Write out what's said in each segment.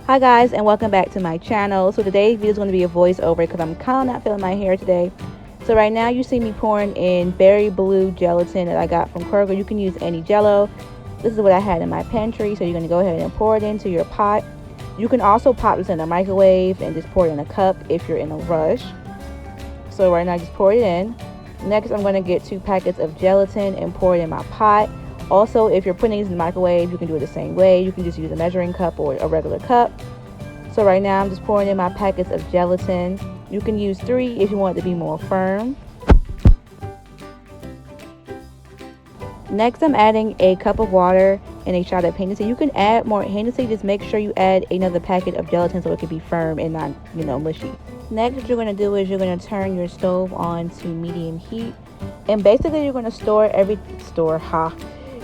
Hi guys, and welcome back to my channel. So today's video is going to be a voiceover because I'm kind of not feeling my hair today. So right now you see me pouring in berry blue gelatin that I got from Kroger. You can use any jello. This is what I had in my pantry. So you're going to go ahead and pour it into your pot. You can also pop this in a microwave and just pour it in a cup if you're in a rush. So right now I just pour it in. Next I'm going to get 2 packets of gelatin and pour it in my pot. Also, if you're putting these in the microwave, you can do it the same way. You can just use a measuring cup or a regular cup. So right now I'm just pouring in my packets of gelatin. You can use 3 if you want it to be more firm. Next I'm adding a cup of water and a shot of Hennessy. You can add more Hennessy, just make sure you add another packet of gelatin so it can be firm and not, mushy. Next what you're going to do is you're going to turn your stove on to medium heat. And basically you're going to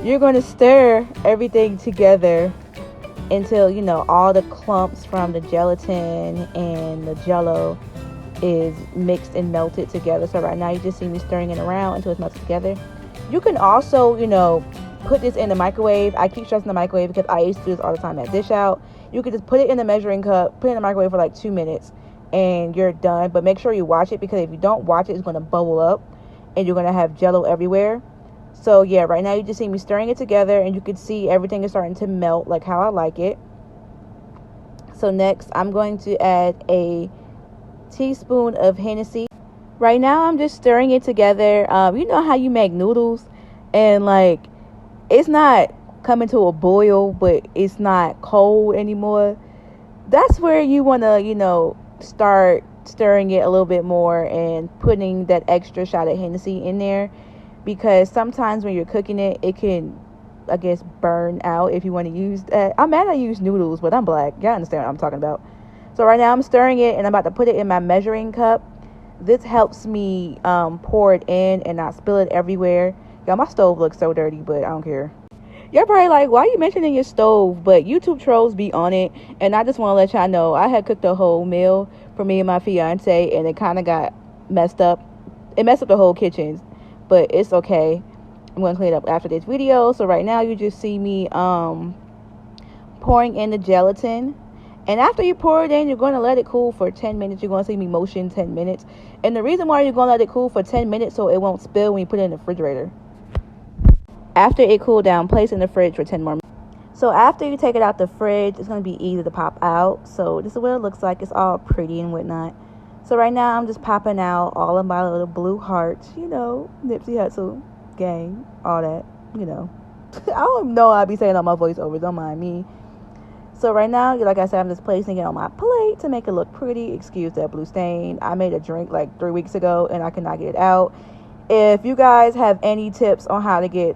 You're going to stir everything together until, all the clumps from the gelatin and the jello is mixed and melted together. So right now you just see me stirring it around until it's melted together. You can also, put this in the microwave. I keep stressing the microwave because I used to do this all the time at Dish Out. You could just put it in the measuring cup, put it in the microwave for like 2 minutes, and you're done. But make sure you watch it because if you don't watch it, it's going to bubble up and you're going to have jello everywhere. So yeah, right now you just see me stirring it together and you can see everything is starting to melt like how I like it. So next I'm going to add a teaspoon of Hennessy. Right now I'm just stirring it together. You know how you make noodles and it's not coming to a boil, but it's not cold anymore. That's where you want to, start stirring it a little bit more and putting that extra shot of Hennessy in there. Because sometimes when you're cooking it, it can, burn out if you want to use that. I'm mad I use noodles, but I'm black. Y'all understand what I'm talking about. So right now I'm stirring it and I'm about to put it in my measuring cup. This helps me pour it in and not spill it everywhere. Y'all, my stove looks so dirty, but I don't care. You're probably like, why are you mentioning your stove? But YouTube trolls be on it. And I just want to let y'all know, I had cooked a whole meal for me and my fiance, and it kind of got messed up. It messed up the whole kitchen. But it's okay. I'm going to clean it up after this video. So right now you just see me pouring in the gelatin. And after you pour it in, you're going to let it cool for 10 minutes. You're going to see me motion 10 minutes. And the reason why you're going to let it cool for 10 minutes so it won't spill when you put it in the refrigerator. After it cooled down, place it in the fridge for 10 more minutes. So after you take it out the fridge, it's going to be easy to pop out. So this is what it looks like. It's all pretty and whatnot. So right now I'm just popping out all of my little blue hearts, Nipsey Hussle, gang, all that, I don't know how I be saying all my voiceovers, don't mind me. So right now, like I said, I'm just placing it on my plate to make it look pretty. Excuse that blue stain. I made a drink like 3 weeks ago and I could not get it out. If you guys have any tips on how to get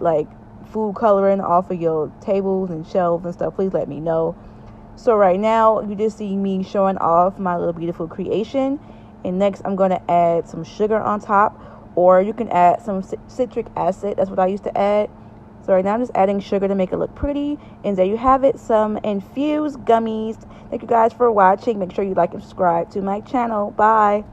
food coloring off of your tables and shelves and stuff, please let me know. So right now, you just see me showing off my little beautiful creation. And next, I'm going to add some sugar on top. Or you can add some citric acid. That's what I used to add. So right now, I'm just adding sugar to make it look pretty. And there you have it, some infused gummies. Thank you guys for watching. Make sure you like and subscribe to my channel. Bye.